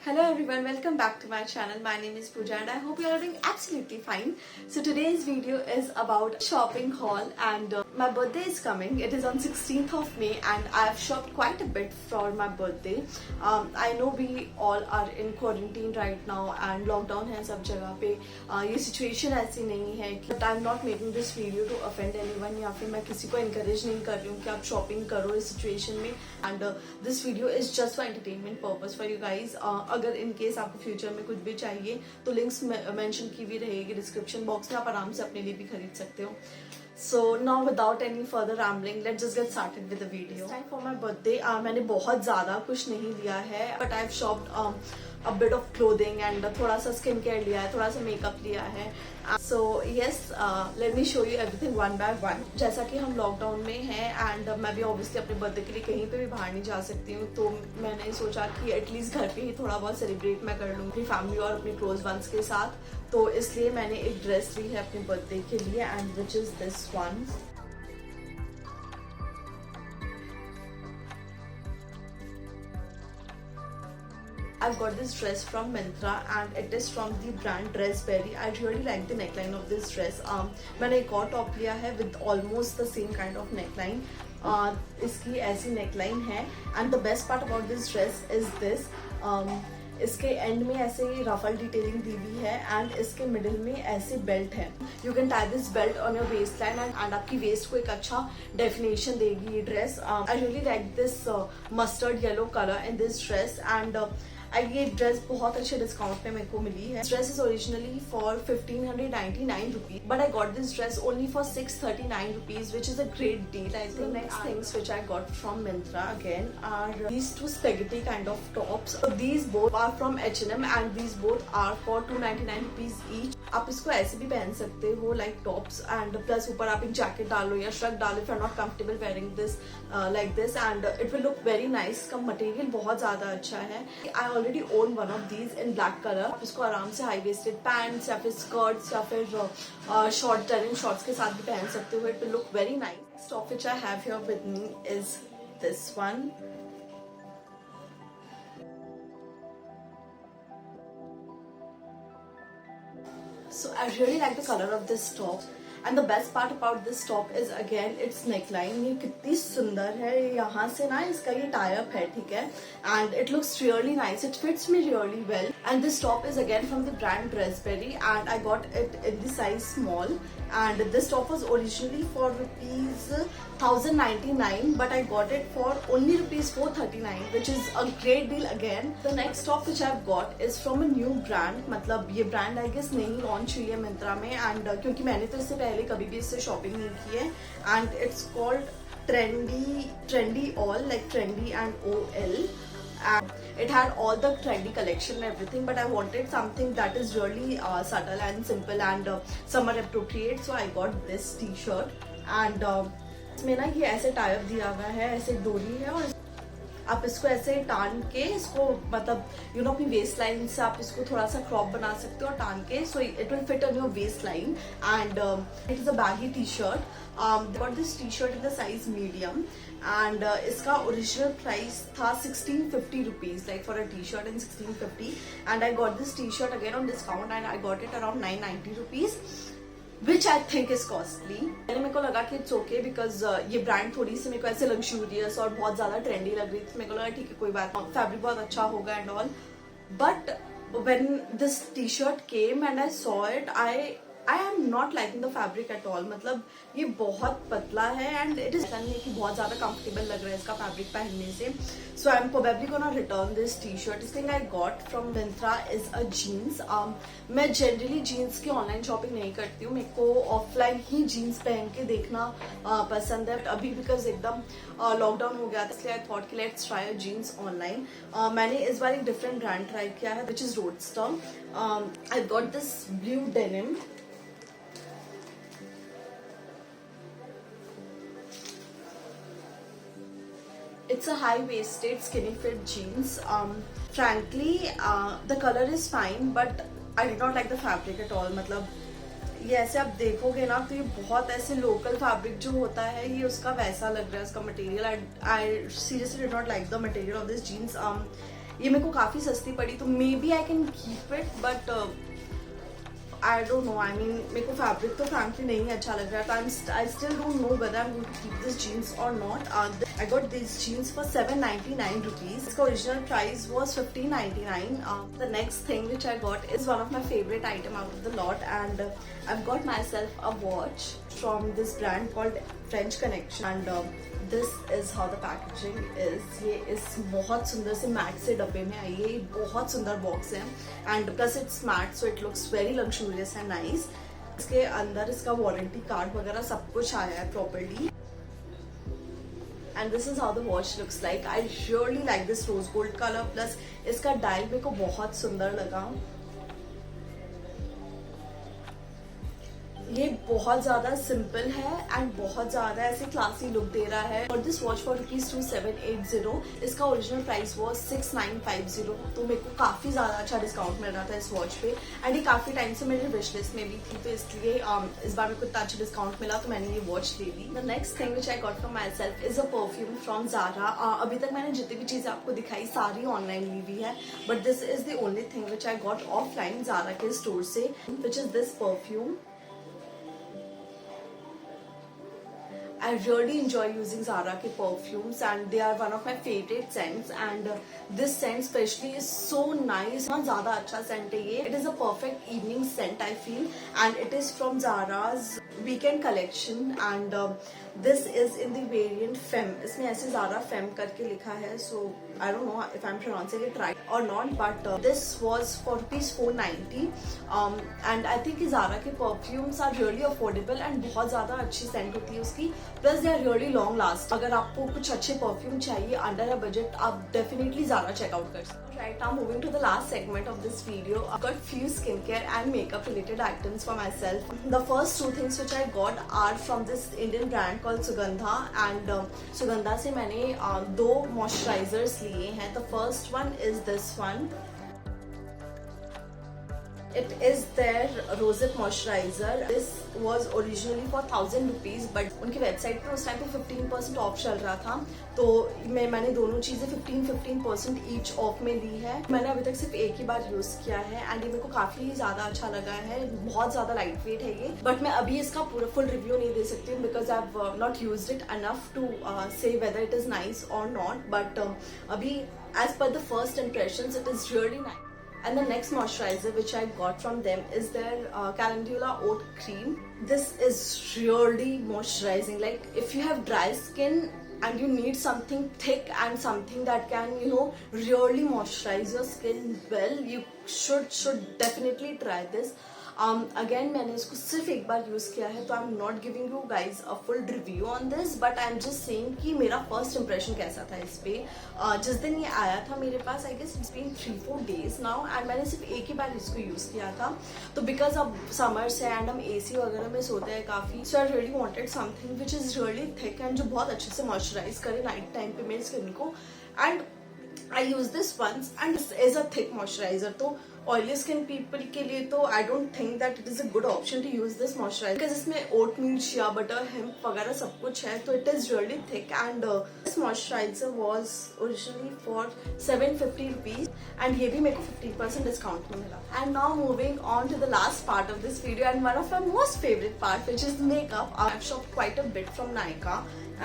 Hello everyone, welcome back to my channel. My name is Pooja and I hope you are doing absolutely fine. So today's video is about shopping haul and my birthday is coming. It is on 16th of May and I have shopped quite a bit for my birthday. I know we all are in quarantine right now and lockdown है सब जगह पे. ये situation ऐसी नहीं है कि I'm not making this video to offend anyone या फिर मैं किसी को encourage नहीं कर रही हूँ कि आप shopping करो इस situation में. And this video is just for entertainment purpose for you guys. अगर इन केस आपको फ्यूचर में कुछ भी चाहिए तो लिंक्स मेंशन की भी रहेगी डिस्क्रिप्शन बॉक्स में, आप आराम से अपने लिए भी खरीद सकते हो. So now without any further rambling, let's just get started with the video. This time for my birthday, मैंने बहुत ज़्यादा कुछ नहीं लिया है, but I've shopped a bit of clothing and थोड़ा सा स्किन केयर लिया है, थोड़ा सा मेकअप लिया है. So yes, let me show you everything one by one. जैसा कि हम लॉकडाउन में हैं and मैं भी obviously अपने बर्थडे के लिए कहीं पे भी बाहर नहीं जा सकती हूँ, तो मैंने सोचा कि एटलीस्ट घर पे ही थोड़ा बहुत सेलिब्रेट मैं कर लूँ अपनी फैमिली और अपने क्लोज वंस के साथ. तो इसलिए मैंने एक ड्रेस ली है अपने बर्थडे के लिए and which is this one. I've got this dress from Myntra and it is from the brand Dressberry. I really like the neckline of this dress. मैंने एक और टॉप लिया है with almost the same kind of neckline. इसकी ऐसी neckline है and the best part about this dress is this. इसके and में ऐसे रफल डिटेलिंग दी हुई है एंड इसके मिडिल में ऐसे बेल्ट है. You can tie this belt on your waist line and आपकी वेस्ट को एक अच्छा डेफिनेशन देगी ये dress. I really like this mustard yellow colour in this dress and ये ड्रेस बहुत अच्छे डिस्काउंट में मेरे को मिली है. Dress is originally for 1599 rupees but I got this dress only for 639 rupees which is a great deal. I think next things which I got from Myntra again are these two spaghetti kind of tops. So these both are from H&M and these both are for 299 rupees each. आप इसको ऐसे भी पहन सकते हो like tops and plus ऊपर आप एक जैकेट डालो या शर्ट डालो if you are not comfortable wearing this like this and it will look very nice. इसका मटेरियल बहुत ज्यादा अच्छा है. I already own one of these in black colour. आप इसको आराम से हाई वेस्टेड पैंट्स या फिर स्कर्ट्स या फिर शॉर्ट टर्निंग शॉर्ट्स के साथ भी पहन सकते हो. It will look very nice. Next top which I have here with me is this one. So I really like the color of this top and the best part about this top is again its neckline. ये कितनी सुंदर है. यहाँ से ना इसका ये tie up है, ठीक है, and it looks really nice. It fits me really well and this top is again from the brand Dressberry and I got it in the size small and this top was originally for rupees 1099 but I got it for only rupees 439 which is a great deal again. The next top which I've got is from a new brand. मतलब ये brand I guess नहीं launch हुई है Myntra में and क्योंकि मैंने तो इससे पहले कभी भी इससे shopping नहीं की है and it's called Trendy All, like Trendy and OL. And it had all the trendy collection and everything but I wanted something that is really subtle and simple and summer appropriate, so I got this t-shirt and इसमें ना ये ऐसे tie up दिया हुआ है, ऐसे डोरी है और आप इसको ऐसे टान के इसको मतलब यू नो अपनी वेस्ट लाइन से आप इसको थोड़ा सा क्रॉप बना सकते हो और टान के so it will fit on your waist line and it is a baggy T shirt. Got this T shirt in the size medium and इसका ओरिजिनल प्राइस था 1650 rupees like for a T shirt in 1650 and I got this T shirt again on discount and I got it around 990 rupees which I think is costly. पहले मेरे को लगा कि it's okay because ये brand थोड़ी सी मेरे को ऐसे लग्जूरियस और बहुत ज्यादा ट्रेंडी लग रही थी. मेरे को लगा ठीक है कोई बात नहीं, फैब्रिक बहुत अच्छा होगा and all. But when this t-shirt came and I saw it, I am not liking the fabric at all. मतलब ये बहुत पतला है and it is नहीं है कि बहुत ज़्यादा comfortable लग रहा है इसका fabric पहनने से. So I'm probably gonna return this t-shirt. This thing I got from Myntra is a jeans. मैं generally jeans की online shopping नहीं करती हूँ. मेरे को offline ही jeans पहन के देखना पसंद है. अभी because एकदम लॉकडाउन हो गया था इसलिए I thought कि let's try a jeans online. मैंने इस बार एक different brand try किया है which is Roadster. I got this blue denim. It's a high-waisted skinny fit jeans. Frankly, the color is fine, but I did not like the fabric at all. मतलब ये ऐसे आप देखोगे ना तो ये बहुत ऐसे लोकल फैब्रिक जो होता है ये उसका वैसा लग रहा है इसका material. I seriously did not like the material of this jeans. ये मेरे को काफ़ी सस्ती पड़ी, तो maybe I can keep it, but I don't know. I mean, मेरे को फैब्रिक तो frankly नहीं अच्छा लग रहा था. I still don't know whether I'm going to keep this jeans or not. I got these jeans for 799 rupees. इसका original price was 1599. The next thing which I got is one of my favorite item out of the lot, and I've got myself a watch from this brand called French Connection, and this is how the packaging is. ये इस बहुत सुंदर से mat से डब्बे में आई है. ये बहुत सुंदर बॉक्स है, and plus it's matte, so it looks very luxurious and nice. इसके अंदर इसका वारंटी कार्ड वगैरह सब कुछ आया है properly. And this is how the watch looks like. I really like this rose gold color. Plus इसका डायल मेरे को बहुत सुंदर लगा. ये बहुत ज़्यादा सिंपल है एंड बहुत ज़्यादा ऐसे क्लासी लुक दे रहा है. और दिस वॉच फॉर ₹2780. इसका ओरिजिनल प्राइस वॉज 6950. तो मेरे को काफ़ी ज़्यादा अच्छा डिस्काउंट मिल रहा था इस वॉच पे, एंड ये काफ़ी टाइम से मेरे विश लिस्ट में भी थी, तो इसलिए इस बार मेरे को इतना अच्छा डिस्काउंट मिला तो मैंने ये वॉच ले ली. The next thing which I got for myself is a perfume from Zara. अभी तक मैंने जितनी भी चीज़ें आपको दिखाई सारी ऑनलाइन ली हुई है, but this is the only thing which I got offline Zara के स्टोर से, which is this perfume. I really enjoy using Zara के perfumes, and they are one of my favorite scents, and this scent especially is so nice. बहुत ज़्यादा अच्छा scent है ये. It is a perfect evening scent I feel, and it is from Zara's weekend collection, and this is in the variant Femme. इसमें ऐसे Zara Femme करके लिखा है, so I don't know if I'm pronouncing it right or not, but this was for ₹490, and I think Zara के perfumes are really affordable and बहुत ज़्यादा अच्छी scent होती है उसकी. Plus they are really long last. अगर आपको कुछ अच्छे परफ्यूम चाहिए अंडर अ बजट, आप डेफिनेटली ज़ारा चेकआउट कर सकते हो. Right now moving to the last segment of this video, I've got few skincare and makeup related items for myself. The first two things which I got are from this Indian brand called Sugandha, and Sugandha से मैंने दो moisturizers लिए हैं. The first one is this one. It is their Rosehip moisturizer. This was originally for 1000 rupees, but उनकी website पे उस time पे 15% of चल रहा था, तो मैंने दोनों चीज़ें 15% ईच ऑफ में ली है. मैंने अभी तक सिर्फ एक ही बार यूज़ किया है, एंड ये मेरे को काफ़ी ज़्यादा अच्छा लगा है. बहुत ज़्यादा लाइट वेट है ये, बट मैं अभी इसका पूरा फुल रिव्यू नहीं दे सकती हूँ, because I have not used it enough to say whether it is nice और नॉट. बट अभी as per the first impressions it is really nice. And the next moisturizer which I got from them is their Calendula Oat Cream. This is really moisturizing. Like if you have dry skin and you need something thick and something that can, you know, really moisturize your skin well, you should definitely try this. Again मैंने इसको सिर्फ एक बार use किया है, तो I am not giving you guys a full review on this, but I am just saying कि मेरा first impression कैसा था इस पे. जिस दिन ये आया था मेरे पास, I guess it's been 3-4 days now, and मैंने सिर्फ एक ही बार इसको यूज़ किया था. तो बिकॉज अब समर्स है एंड हम AC वगैरह में सोते हैं काफ़ी, so I really wanted something which is really thick and जो बहुत अच्छे से मॉइस्चराइज करे नाइट टाइम पे मेरी स्किन को. And I use this once, and this is a thick moisturiser. तो ऑयली स्किन पीपल के लिए तो I don't think that it is a good option to use this moisturiser, because इसमें ओट मील, shea butter, hemp वगैरह सब कुछ है, तो it is really thick. And this moisturiser was originally for 750 rupees, and ये भी मेरे को 50% डिस्काउंट में मिला. And now moving on to the last part of this video and one of my most favourite part, which is makeup. I have shopped quite a bit from Nykaa.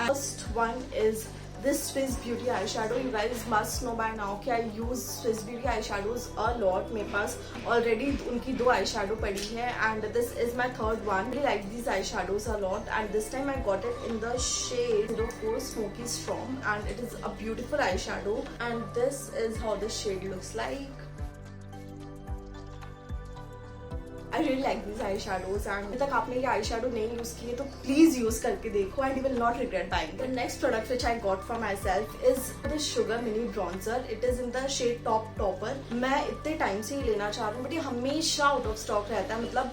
First one is this Swiss Beauty eyeshadow. You guys must know by now कि I use Swiss Beauty eyeshadows a lot. मेरे पास already उनकी 2 eyeshadow पड़ी है, and this is my third one. I really like these eyeshadows a lot, and this time I got it in the shade 04 Smoky Storm, and it is a beautiful eyeshadow, and this is how the shade looks like. I really like these eyeshadows, and अभी तक आपने ये eyeshadow नहीं use किए तो please use करके देखो, and you will not regret buying it. The next product which I got for myself is this Sugar Mini Bronzer. It is in the shade Top Topper. मैं इतने time से ही लेना चाह रही हूँ, बट ये हमेशा आउट ऑफ स्टॉक रहता है. मतलब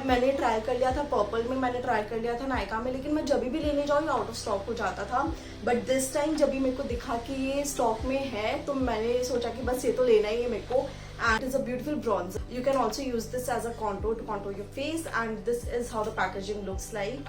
मैंने ट्राई कर लिया था पर्पल में, मैंने ट्राई कर लिया था Nykaa में, लेकिन मैं जब भी लेने जाऊँ ये आउट ऑफ स्टॉक हो जाता था. बट दिस टाइम जब भी मेरे को दिखा कि ये स्टॉक में है, तो मैंने सोचा कि बस ये तो लेना ही है मेरे को. And it is a beautiful bronzer. You can also use this as a contour to contour your face, and this is how the packaging looks like.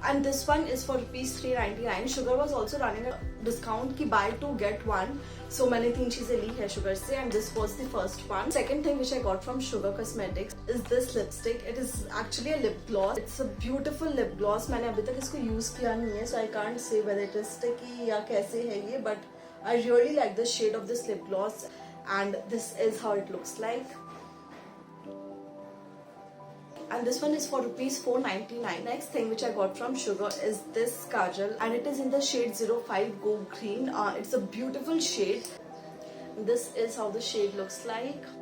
and this one is for rupees 399. Sugar was also running a discount ki buy two get one, so मैंने 3 चीजें ली है Sugar से, and this was the first one. Second thing which I got from Sugar Cosmetics is this lipstick. It is actually a lip gloss. It's a beautiful lip gloss. मैंने अभी तक इसको use किया नहीं है, so I can't say whether it is sticky या कैसे है ये, but I really like the shade of this lip gloss, and this is how it looks like. And this one is for rupees 499. Next thing which I got from Sugar is this kajal, and it is in the shade 05 Go Green. It's a beautiful shade. This is how the shade looks like,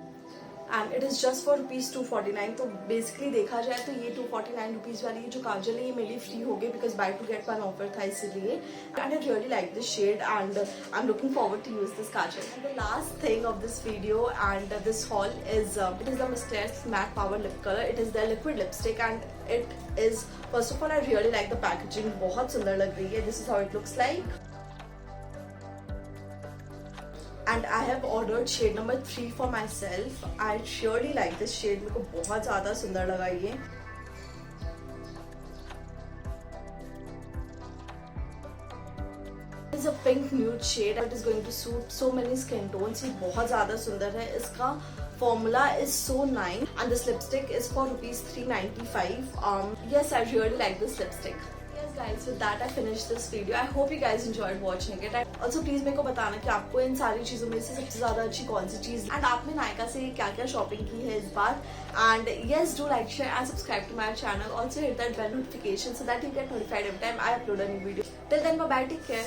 and it is just for rupees 249. तो basically देखा जाए तो ये 249 rupees वाली जो काजल है ये मेरी फ्री हो गई because buy to get one offer था इसीलिए. And I really like this shade, and I'm looking forward to use this kajal. And the last thing of this video and this haul is it is the Miss Claire's Matte Power Lip Color. It is their liquid lipstick, and it is, first of all, I really like the packaging. बहुत सुंदर लग रही है. This is how it looks like. And I have ordered shade number 3 for myself. I really like this shade. मेरे को बहुत ज़्यादा सुंदर लगा ये. It is a pink nude shade. It is going to suit so many skin tones. ये बहुत ज़्यादा सुंदर है. इसका formula is so nice, and this lipstick is for rupees 395. Yes, I really like this lipstick. Yes guys, with that I finished this video. I hope you guys enjoyed watching it. Also please मेरे को बताना कि आपको इन सारी चीज़ों में से सबसे ज़्यादा अच्छी कौन सी चीज़, and आपने नायका से क्या क्या शॉपिंग की है इस बार. And yes, do like, share and subscribe to my channel. Also hit that bell notification so that you get notified every time I upload a new video. Till then, bye bye, take care.